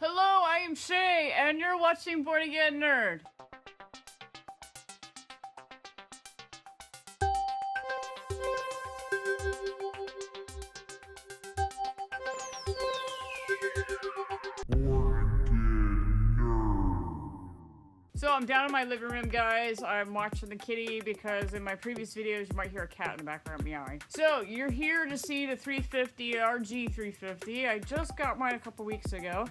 Hello, I am Shay, and you're watching Born Again Nerd. So I'm down in my living room, guys. I'm watching the kitty because in my previous videos you might hear a cat in the background meowing. So you're here to see the 350 RG350. I just got mine a couple weeks ago.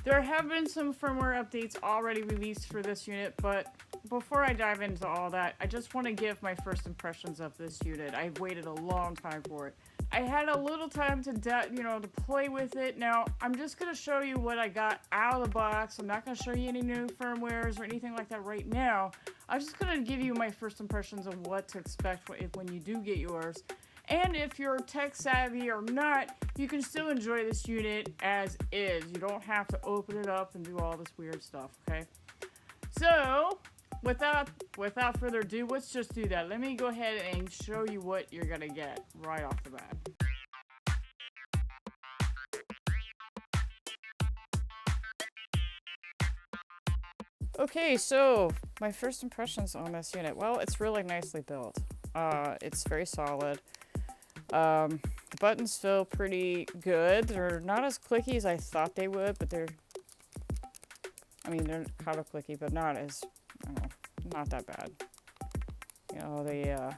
There have been some firmware updates already released for this unit, but before I dive into all that, I just want to give my first impressions of this unit. I've waited a long time for it. I had a little time to play with it. Now, I'm just going to show you what I got out of the box. I'm not going to show you any new firmwares or anything like that right now. I'm just going to give you my first impressions of what to expect when you do get yours. And if you're tech savvy or not, you can still enjoy this unit as is. You don't have to open it up and do all this weird stuff, okay? So, without further ado, let's just do that. Let me go ahead and show you what you're gonna get right off the bat. Okay, so my first impressions on this unit. Well, it's really nicely built. It's very solid. The buttons feel pretty good. They're not as clicky as I thought they would, but they're kind of clicky, but not as, not that bad. You know, the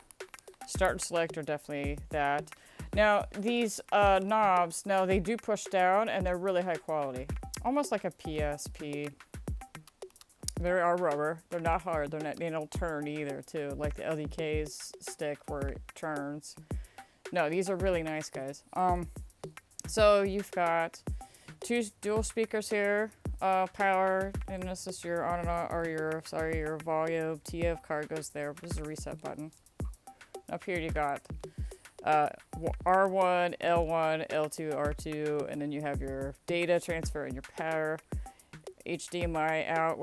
start and select are definitely that. Now, these knobs, now they do push down, and they're really high quality. Almost like a PSP. They are rubber. They're not hard. They don't turn either, too, like the LDK's stick where it turns. No, these are really nice, guys. So you've got two dual speakers here, power, and this is your on and off, or your volume. TF card goes there. This is a reset button. Up here you got R1, L1, L2, R2, and then you have your data transfer and your power. HDMI out,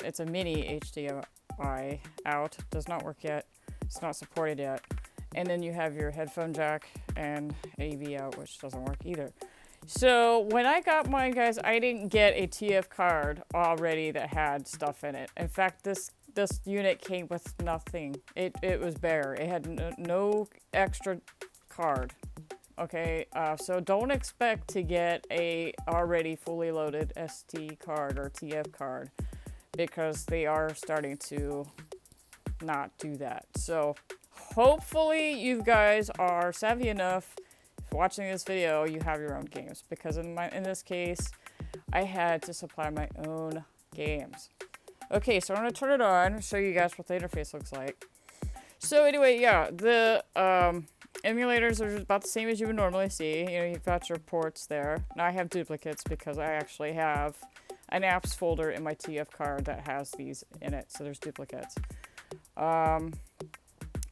it's a mini HDMI out. Does not work yet. It's not supported yet. And then you have your headphone jack and AV out, which doesn't work either. So when I got mine, guys, I didn't get a TF card already that had stuff in it. In fact, this unit came with nothing. It was bare. It had no extra card. Okay, so don't expect to get a already fully loaded SD card or TF card because they are starting to not do that. So hopefully you guys are savvy enough. If watching this video, you have your own games, because in this case, I had to supply my own games. Okay, so I'm gonna turn it on, show you guys what the interface looks like. So anyway, yeah, the emulators are about the same as you would normally see. You know, you've got your ports there. Now I have duplicates because I actually have an apps folder in my TF card that has these in it, so there's duplicates.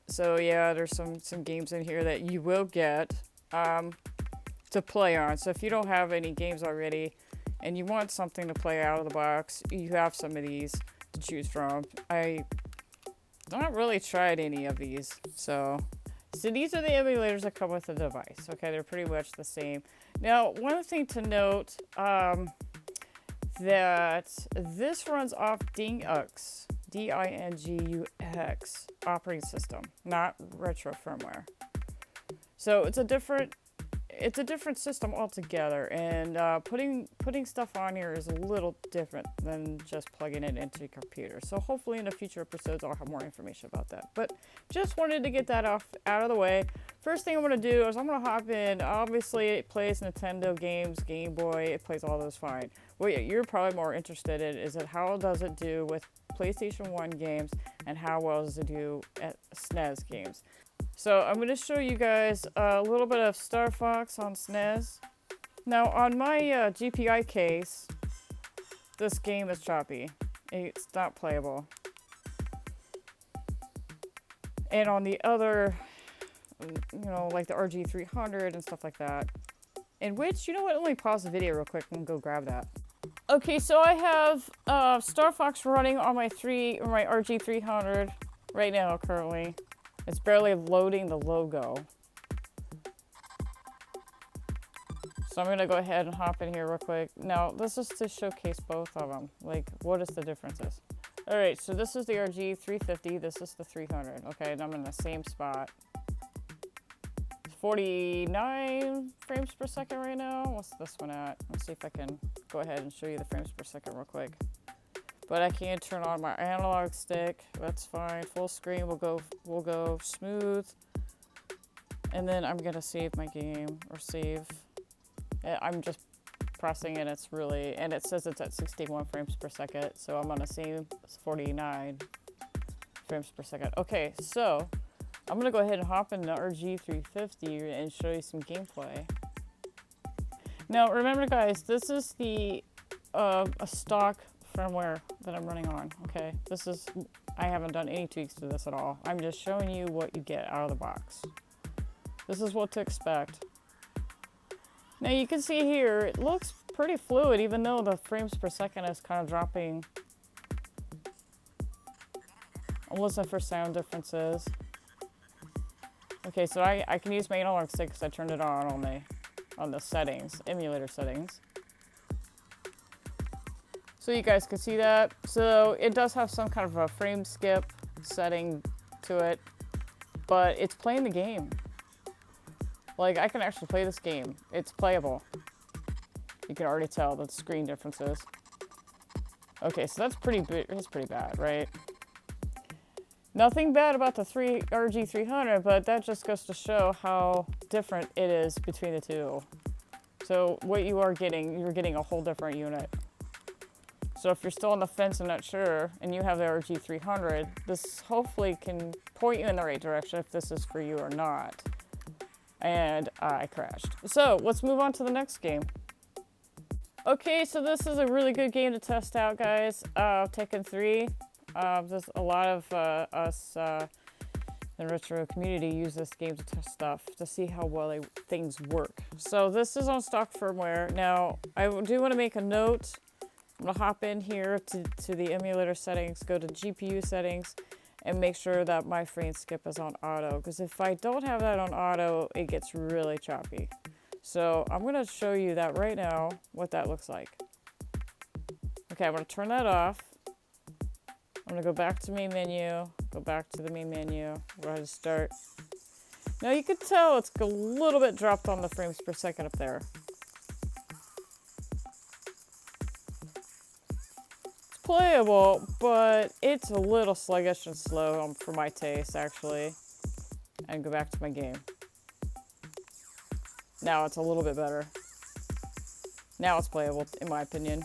So yeah, there's some games in here that you will get to play on. So if you don't have any games already and you want something to play out of the box, you have some of these to choose from. I not really tried any of these. So these are the emulators that come with the device. Okay, they're pretty much the same. Now, one thing to note, that this runs off Dingux. DINGUX operating system, not retro firmware. So it's a different system altogether, and putting stuff on here is a little different than just plugging it into your computer. So hopefully in the future episodes I'll have more information about that. But just wanted to get that out of the way. First thing I'm going to do is I'm going to hop in. Obviously it plays Nintendo games, Game Boy, it plays all those fine. What you're probably more interested in is that how does it do with PlayStation 1 games, and how well does it do at SNES games. So I'm going to show you guys a little bit of Star Fox on SNES. Now on my GPI case, this game is choppy. It's not playable. And on the other, like the RG300 and stuff like that, in which, you know what, let me pause the video real quick and go grab that. Okay, so I have Star Fox running on my RG300 right now currently. It's barely loading the logo. So I'm going to go ahead and hop in here real quick. Now, this is to showcase both of them. Like, what is the differences? Alright, so this is the RG350. This is the 300. Okay, and I'm in the same spot. 49 frames per second right now. What's this one at? Let's see if I can go ahead and show you the frames per second real quick. But I can turn on my analog stick. That's fine. Full screen will go smooth. And then I'm gonna save my game or save. I'm just pressing and it's really, and it says it's at 61 frames per second. So I'm on the same 49 frames per second. Okay, so I'm gonna go ahead and hop in the RG350 and show you some gameplay. Now remember guys, this is the a stock firmware that I'm running on, okay? I haven't done any tweaks to this at all. I'm just showing you what you get out of the box. This is what to expect. Now you can see here, it looks pretty fluid even though the frames per second is kind of dropping. I'll listen for sound differences. Okay, so I can use my analog stick because I turned it on the settings, emulator settings. So you guys can see that. So it does have some kind of a frame skip setting to it, but it's playing the game. Like, I can actually play this game. It's playable. You can already tell the screen differences. Okay, so that's pretty bad, right? Nothing bad about the RG300, but that just goes to show how different it is between the two. So what you're getting a whole different unit. So if you're still on the fence and not sure, and you have the RG300, this hopefully can point you in the right direction if this is for you or not. And I crashed. So let's move on to the next game. Okay, so this is a really good game to test out, guys. Tekken 3. There's a lot of us in the retro community use this game to test stuff, to see how well things work. So this is on stock firmware. Now, I do want to make a note. I'm going to hop in here to the emulator settings, go to GPU settings, and make sure that my frame skip is on auto. Because if I don't have that on auto, it gets really choppy. So I'm going to show you that right now, what that looks like. Okay, I'm going to turn that off. I'm going to go back to main menu, go back to the main menu, go ahead and start. Now you can tell it's a little bit dropped on the frames per second up there. Playable, but it's a little sluggish and slow for my taste, actually. And go back to my game. Now it's a little bit better. Now it's playable, in my opinion.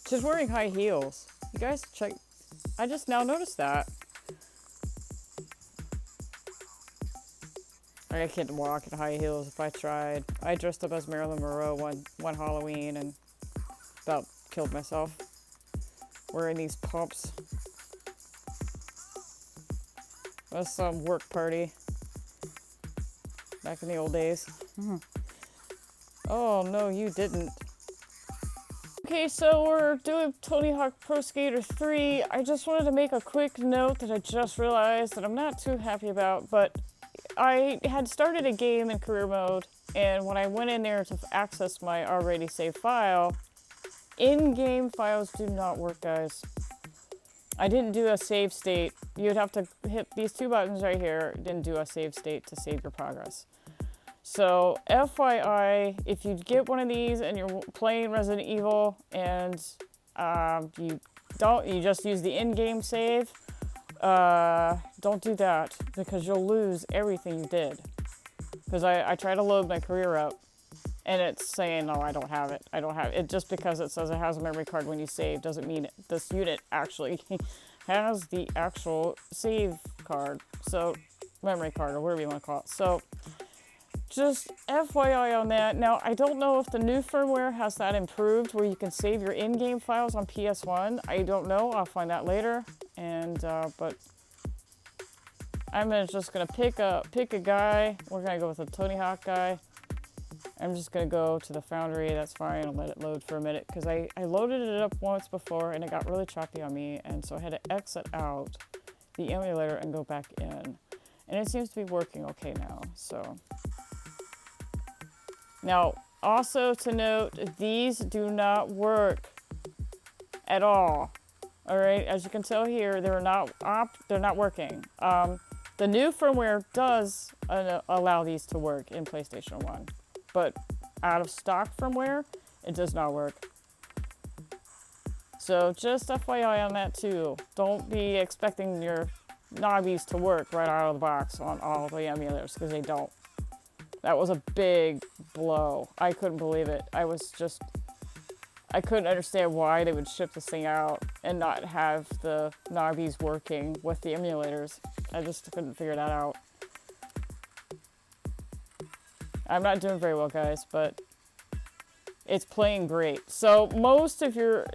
She's wearing high heels. You guys check. I just now noticed that. I can't walk in high heels if I tried. I dressed up as Marilyn Monroe one Halloween and about killed myself wearing these pumps. That was some work party back in the old days. Oh no, you didn't. Okay, so we're doing Tony Hawk Pro Skater 3. I just wanted to make a quick note that I just realized that I'm not too happy about, but I had started a game in career mode, and when I went in there to access my already saved file, in-game files do not work, guys. I didn't do a save state. You'd have to hit these two buttons right here, didn't do a save state to save your progress. So, FYI, if you get one of these and you're playing Resident Evil and you just use the in-game save, don't do that because you'll lose everything you did. Because I try to load my career up and it's saying, no, I don't have it. I don't have it. Just because it says it has a memory card when you save doesn't mean this unit actually has the actual save card. So, memory card or whatever you want to call it. So, just FYI on that. Now, I don't know if the new firmware has that improved where you can save your in-game files on PS1. I don't know. I'll find out later. And, but I'm just going to pick a guy. We're going to go with a Tony Hawk guy. I'm just going to go to the Foundry. That's fine. I'll let it load for a minute because I loaded it up once before and it got really choppy on me. And so I had to exit out the emulator and go back in. And it seems to be working okay now, so. Now, also to note, these do not work at all. All right, as you can tell here, they're not working. The new firmware does allow these to work in PlayStation 1, but out of stock firmware, it does not work. So just FYI on that too. Don't be expecting your knobbies to work right out of the box on all the emulators, because they don't. That was a big blow. I couldn't believe it. I couldn't understand why they would ship this thing out and not have the knobbies working with the emulators. I just couldn't figure that out. I'm not doing very well, guys, but it's playing great. So most of your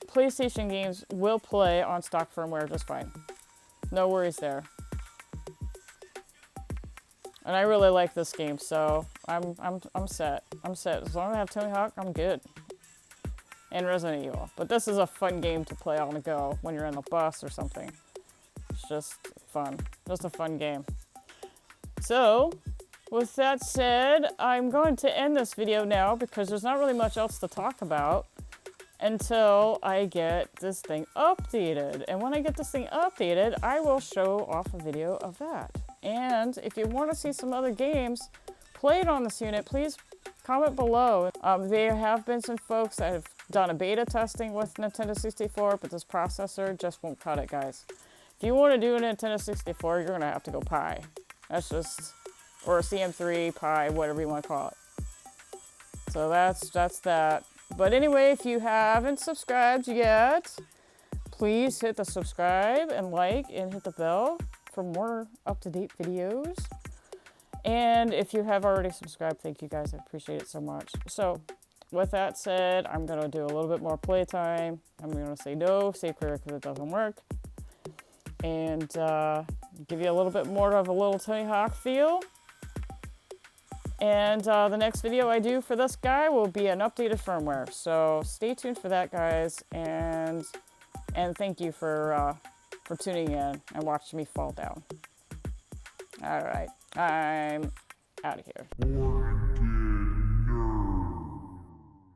PlayStation games will play on stock firmware just fine. No worries there. And I really like this game, so I'm set. I'm set. As long as I have Tony Hawk, I'm good. And Resident Evil. But this is a fun game to play on the go when you're in the bus or something. It's just fun. Just a fun game. So, with that said, I'm going to end this video now because there's not really much else to talk about until I get this thing updated. And when I get this thing updated, I will show off a video of that. And if you want to see some other games played on this unit, please comment below. There have been some folks that have done a beta testing with Nintendo 64, but this processor just won't cut it, guys. If you want to do a Nintendo 64, you're going to have to go Pi. That's just, or a CM3, Pi, whatever you want to call it. So that's that. But anyway, if you haven't subscribed yet, please hit the subscribe and like and hit the bell for more up-to-date videos. And if you have already subscribed, thank you guys. I appreciate it so much. So, with that said, I'm going to do a little bit more playtime. I'm going to say no, stay clear because it doesn't work. And give you a little bit more of a little Tony Hawk feel. And the next video I do for this guy will be an updated firmware. So stay tuned for that, guys. And thank you for tuning in and watching me fall down. All right, I'm out of here.